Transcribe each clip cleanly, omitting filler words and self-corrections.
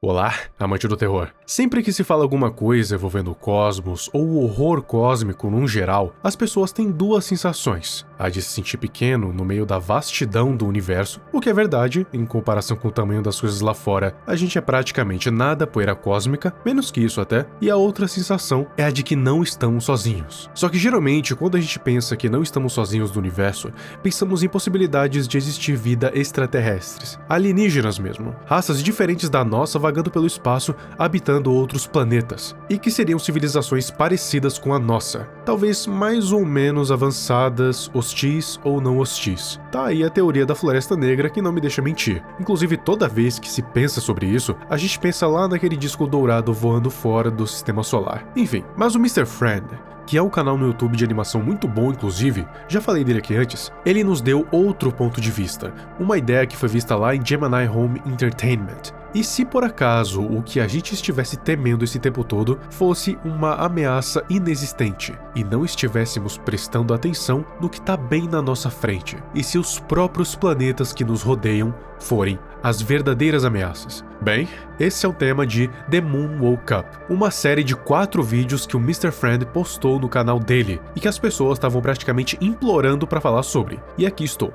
Olá, amante do terror. Sempre que se fala alguma coisa envolvendo o cosmos ou o horror cósmico num geral, as pessoas têm duas sensações. A de se sentir pequeno no meio da vastidão do universo, o que é verdade, em comparação com o tamanho das coisas lá fora, a gente é praticamente nada poeira cósmica, menos que isso até, e a outra sensação é a de que não estamos sozinhos. Só que geralmente, quando a gente pensa que não estamos sozinhos no universo, pensamos em possibilidades de existir vida extraterrestres, alienígenas mesmo, raças diferentes da nossa vagando pelo espaço, habitando outros planetas, e que seriam civilizações parecidas com a nossa, talvez mais ou menos avançadas, hostis ou não hostis. Tá aí a teoria da Floresta Negra que não me deixa mentir. Inclusive, toda vez que se pensa sobre isso, a gente pensa lá naquele disco dourado voando fora do sistema solar. Enfim, mas o Mr. Friend, que é um canal no YouTube de animação muito bom, inclusive, já falei dele aqui antes, ele nos deu outro ponto de vista, uma ideia que foi vista lá em Gemini Home Entertainment. E se por acaso o que a gente estivesse temendo esse tempo todo fosse uma ameaça inexistente e não estivéssemos prestando atenção no que está bem na nossa frente, e se os próprios planetas que nos rodeiam forem as verdadeiras ameaças? Bem, esse é o tema de The Moon Woke Up, uma série de 4 vídeos que o Mr. Friend postou no canal dele e que as pessoas estavam praticamente implorando para falar sobre, e aqui estou.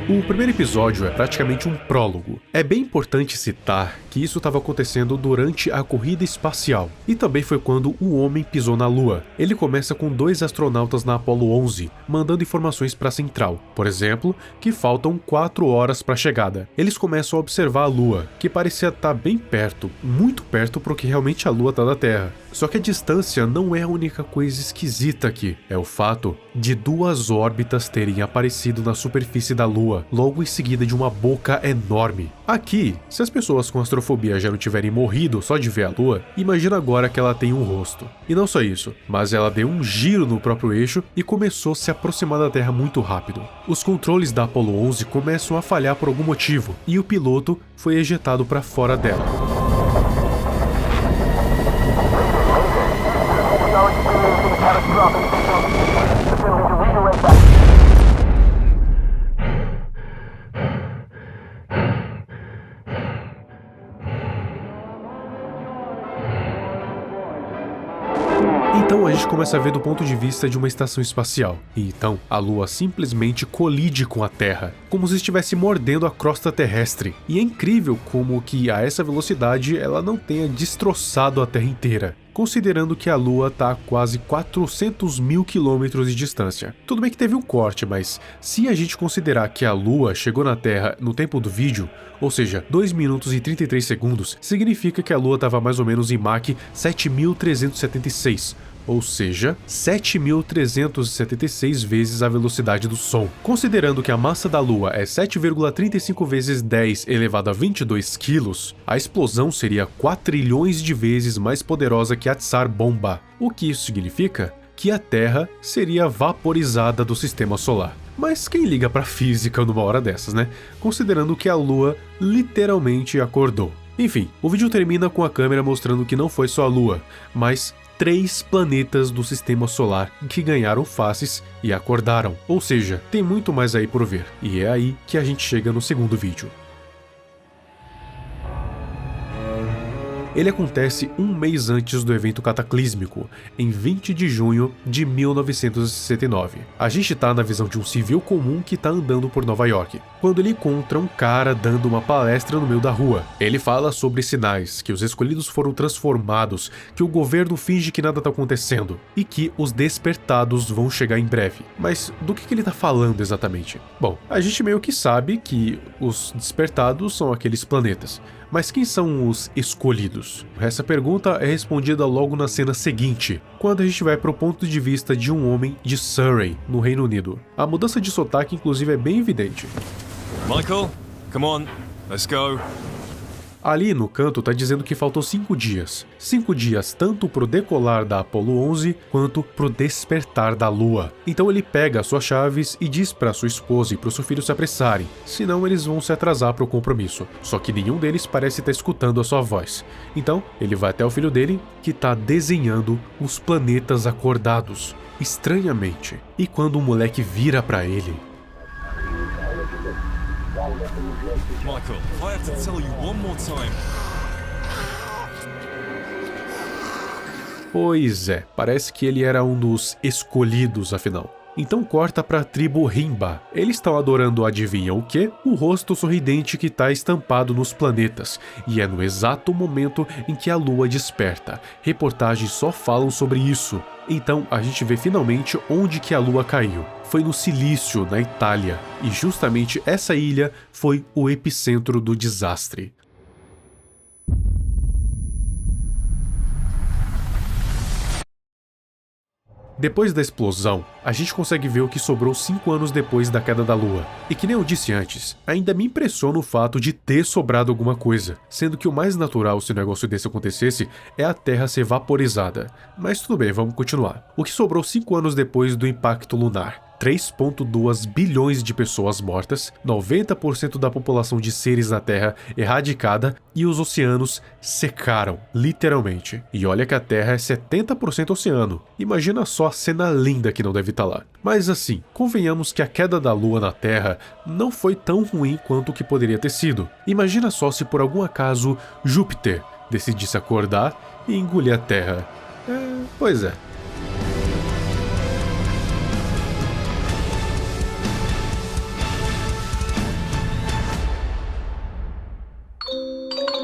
O primeiro episódio é praticamente um prólogo. É bem importante citar que isso estava acontecendo durante a corrida espacial, e também foi quando o homem pisou na Lua. Ele começa com 2 astronautas na Apollo 11, mandando informações para a central. Por exemplo, que faltam 4 horas para a chegada. Eles começam a observar a Lua, que parecia estar bem perto, muito perto porque realmente a Lua está da Terra. Só que a distância não é a única coisa esquisita aqui, é o fato de 2 órbitas terem aparecido na superfície da Lua, logo em seguida de uma boca enorme. Aqui, se as pessoas com astrofobia já não tiverem morrido só de ver a Lua, imagina agora que ela tem um rosto. E não só isso, mas ela deu um giro no próprio eixo e começou a se aproximar da Terra muito rápido. Os controles da Apollo 11 começam a falhar por algum motivo, e o piloto foi ejetado para fora dela. Então a gente começa a ver do ponto de vista de uma estação espacial, e então a Lua simplesmente colide com a Terra, como se estivesse mordendo a crosta terrestre, e é incrível como que a essa velocidade ela não tenha destroçado a Terra inteira, considerando que a Lua está a quase 400 mil quilômetros de distância. Tudo bem que teve um corte, mas se a gente considerar que a Lua chegou na Terra no tempo do vídeo, ou seja, 2 minutos e 33 segundos, significa que a Lua estava mais ou menos em Mach 7.376, ou seja, 7.376 vezes a velocidade do som. Considerando que a massa da Lua é 7,35 vezes 10 elevado a 22 quilos, a explosão seria 4 trilhões de vezes mais poderosa que a Tsar Bomba. O que isso significa? Que a Terra seria vaporizada do sistema solar. Mas quem liga pra física numa hora dessas, né? Considerando que a Lua literalmente acordou. Enfim, o vídeo termina com a câmera mostrando que não foi só a Lua, mas 3 planetas do sistema solar que ganharam faces e acordaram. Ou seja, tem muito mais aí por ver. E é aí que a gente chega no segundo vídeo. Ele acontece um mês antes do evento cataclísmico, em 20 de junho de 1969. A gente tá na visão de um civil comum que tá andando por Nova York, quando ele encontra um cara dando uma palestra no meio da rua. Ele fala sobre sinais, que os escolhidos foram transformados, que o governo finge que nada tá acontecendo, e que os despertados vão chegar em breve. Mas do que ele tá falando exatamente? Bom, a gente meio que sabe que os despertados são aqueles planetas. Mas quem são os escolhidos? Essa pergunta é respondida logo na cena seguinte, quando a gente vai para o ponto de vista de um homem de Surrey, no Reino Unido. A mudança de sotaque, inclusive, é bem evidente. Michael, come on, let's go. Ali no canto tá dizendo que faltou 5 dias. 5 dias tanto pro decolar da Apollo 11 quanto pro despertar da Lua. Então ele pega as suas chaves e diz pra sua esposa e pro seu filho se apressarem, senão eles vão se atrasar pro compromisso. Só que nenhum deles parece estar escutando a sua voz. Então ele vai até o filho dele, que tá desenhando os planetas acordados, estranhamente. E quando o moleque vira pra ele, Michael, I have to tell you one more time. Pois é, parece que ele era um dos escolhidos, afinal. Então corta pra tribo Rimba. Eles estão adorando adivinha o quê? O rosto sorridente que tá estampado nos planetas. E é no exato momento em que a lua desperta. Reportagens só falam sobre isso. Então a gente vê finalmente onde que a lua caiu. Foi no Silício, na Itália. E justamente essa ilha foi o epicentro do desastre. Depois da explosão, a gente consegue ver o que sobrou 5 anos depois da queda da Lua. E que nem eu disse antes, ainda me impressiona o fato de ter sobrado alguma coisa, sendo que o mais natural se um negócio desse acontecesse é a Terra ser vaporizada. Mas tudo bem, vamos continuar. O que sobrou 5 anos depois do impacto lunar? 3,2 bilhões de pessoas mortas, 90% da população de seres na Terra erradicada e os oceanos secaram, literalmente. E olha que a Terra é 70% oceano. Imagina só a cena linda que não deve estar lá. Mas assim, convenhamos que a queda da Lua na Terra não foi tão ruim quanto o que poderia ter sido. Imagina só se por algum acaso Júpiter decidisse acordar e engolir a Terra. Pois é.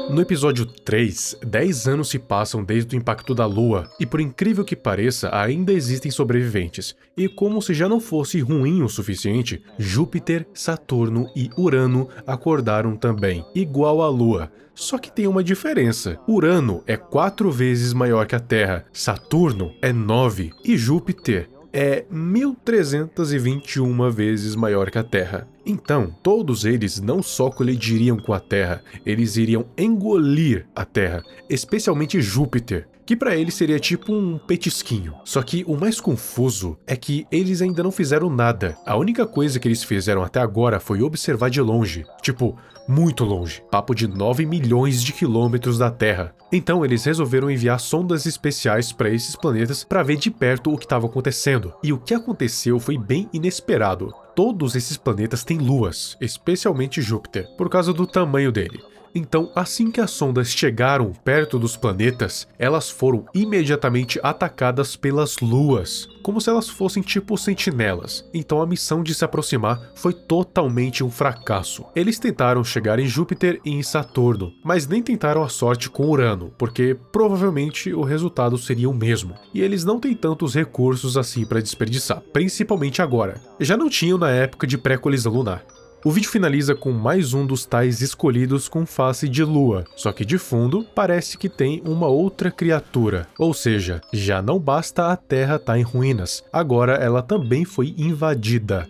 No episódio 3, 10 anos se passam desde o impacto da Lua, e por incrível que pareça, ainda existem sobreviventes. E como se já não fosse ruim o suficiente, Júpiter, Saturno e Urano acordaram também, igual à Lua. Só que tem uma diferença. Urano é 4 vezes maior que a Terra, Saturno é 9 e Júpiter é 1.321 vezes maior que a Terra. Então, todos eles não só colidiriam com a Terra, eles iriam engolir a Terra, especialmente Júpiter, que para eles seria tipo um petisquinho. Só que o mais confuso é que eles ainda não fizeram nada. A única coisa que eles fizeram até agora foi observar de longe, tipo, muito longe, papo de 9 milhões de quilômetros da Terra. Então eles resolveram enviar sondas especiais para esses planetas para ver de perto o que estava acontecendo. E o que aconteceu foi bem inesperado. Todos esses planetas têm luas, especialmente Júpiter, por causa do tamanho dele. Então, assim que as sondas chegaram perto dos planetas, elas foram imediatamente atacadas pelas luas, como se elas fossem tipo sentinelas. Então a missão de se aproximar foi totalmente um fracasso. Eles tentaram chegar em Júpiter e em Saturno, mas nem tentaram a sorte com Urano, porque provavelmente o resultado seria o mesmo. E eles não têm tantos recursos assim para desperdiçar, principalmente agora. Já não tinham na época de pré-colisão lunar. O vídeo finaliza com mais um dos tais escolhidos com face de lua, só que de fundo parece que tem uma outra criatura, ou seja, já não basta a Terra estar em ruínas, agora ela também foi invadida.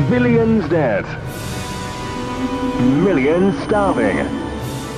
Billions dead. Millions starving.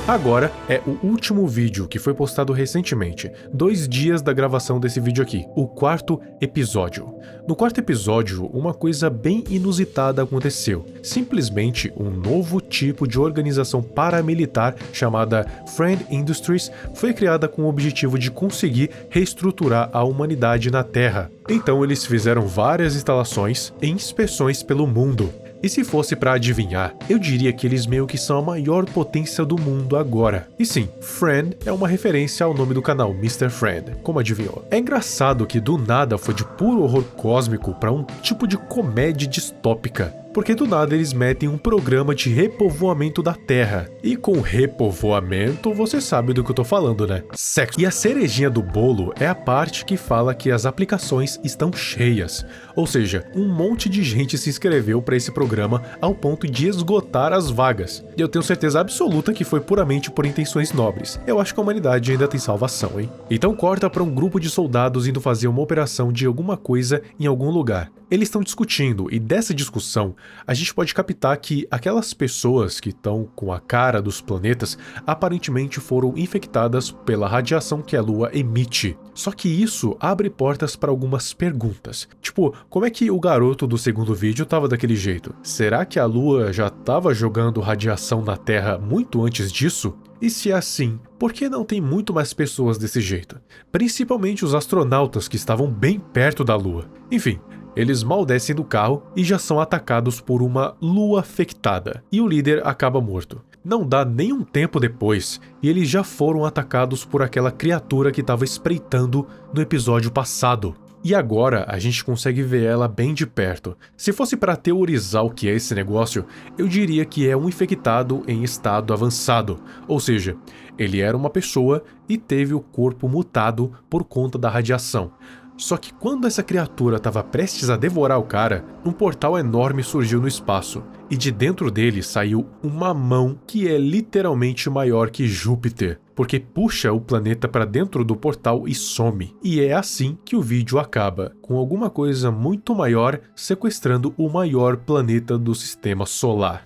Agora é o último vídeo que foi postado recentemente, 2 dias da gravação desse vídeo aqui, o 4º episódio. No 4º episódio, uma coisa bem inusitada aconteceu. Simplesmente um novo tipo de organização paramilitar chamada Friend Industries foi criada com o objetivo de conseguir reestruturar a humanidade na Terra. Então eles fizeram várias instalações e inspeções pelo mundo. E se fosse pra adivinhar, eu diria que eles meio que são a maior potência do mundo agora. E sim, Friend é uma referência ao nome do canal, Mr. Friend, como adivinhou. É engraçado que do nada foi de puro horror cósmico pra um tipo de comédia distópica. Porque do nada eles metem um programa de repovoamento da Terra. E com repovoamento, você sabe do que eu tô falando, né? Sexo. E a cerejinha do bolo é a parte que fala que as aplicações estão cheias. Ou seja, um monte de gente se inscreveu para esse programa ao ponto de esgotar as vagas. E eu tenho certeza absoluta que foi puramente por intenções nobres. Eu acho que a humanidade ainda tem salvação, hein? Então corta para um grupo de soldados indo fazer uma operação de alguma coisa em algum lugar. Eles estão discutindo e dessa discussão a gente pode captar que aquelas pessoas que estão com a cara dos planetas aparentemente foram infectadas pela radiação que a Lua emite. Só que isso abre portas para algumas perguntas. Tipo, como é que o garoto do segundo vídeo estava daquele jeito? Será que a Lua já estava jogando radiação na Terra muito antes disso? E se é assim, por que não tem muito mais pessoas desse jeito? Principalmente os astronautas que estavam bem perto da Lua. Enfim, eles mal descem do carro e já são atacados por uma lua afectada, e o líder acaba morto. Não dá nem um tempo depois, e eles já foram atacados por aquela criatura que estava espreitando no episódio passado. E agora a gente consegue ver ela bem de perto. Se fosse para teorizar o que é esse negócio, eu diria que é um infectado em estado avançado. Ou seja, ele era uma pessoa e teve o corpo mutado por conta da radiação. Só que quando essa criatura estava prestes a devorar o cara, um portal enorme surgiu no espaço, e de dentro dele saiu uma mão que é literalmente maior que Júpiter, porque puxa o planeta para dentro do portal e some. E é assim que o vídeo acaba, com alguma coisa muito maior sequestrando o maior planeta do sistema solar.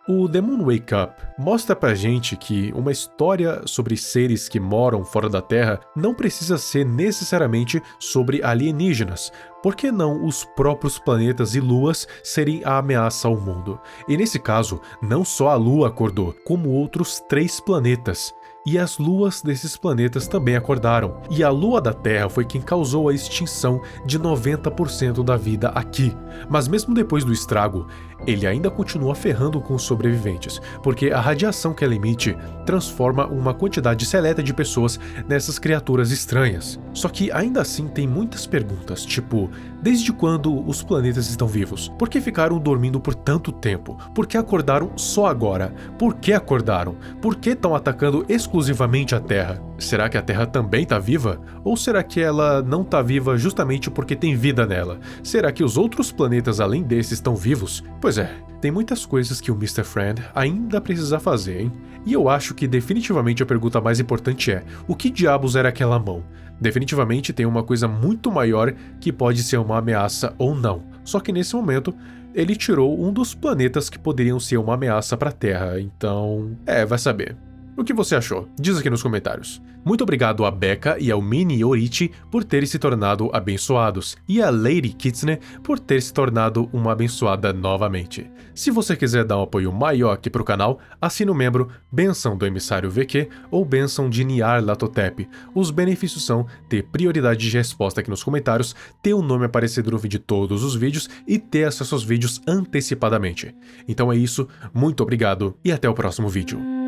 O The Moon Wake Up mostra pra gente que uma história sobre seres que moram fora da Terra não precisa ser necessariamente sobre alienígenas. Por que não os próprios planetas e luas serem a ameaça ao mundo? E nesse caso, não só a Lua acordou, como outros 3 planetas. E as luas desses planetas também acordaram. E a lua da Terra foi quem causou a extinção de 90% da vida aqui. Mas mesmo depois do estrago, ele ainda continua ferrando com os sobreviventes, porque a radiação que ela emite transforma uma quantidade seleta de pessoas nessas criaturas estranhas. Só que ainda assim tem muitas perguntas, tipo, desde quando os planetas estão vivos? Por que ficaram dormindo por tanto tempo? Por que acordaram só agora? Por que acordaram? Por que estão atacando exclusivamente a Terra? Será que a Terra também está viva? Ou será que ela não está viva justamente porque tem vida nela? Será que os outros planetas além desses estão vivos? Pois é, tem muitas coisas que o Mr. Friend ainda precisa fazer, hein? E eu acho que definitivamente a pergunta mais importante é, o que diabos era aquela mão? Definitivamente tem uma coisa muito maior que pode ser uma ameaça ou não. Só que nesse momento, ele tirou um dos planetas que poderiam ser uma ameaça para a Terra, então... vai saber. O que você achou? Diz aqui nos comentários. Muito obrigado a Becca e ao Mini Orichi por terem se tornado abençoados, e a Lady Kitsune por ter se tornado uma abençoada novamente. Se você quiser dar um apoio maior aqui pro canal, assine o membro Bênção do Emissário VQ ou Bênção de Niar Latotep. Os benefícios são ter prioridade de resposta aqui nos comentários, ter o nome aparecido no vídeo de todos os vídeos e ter acesso aos vídeos antecipadamente. Então é isso, muito obrigado e até o próximo vídeo.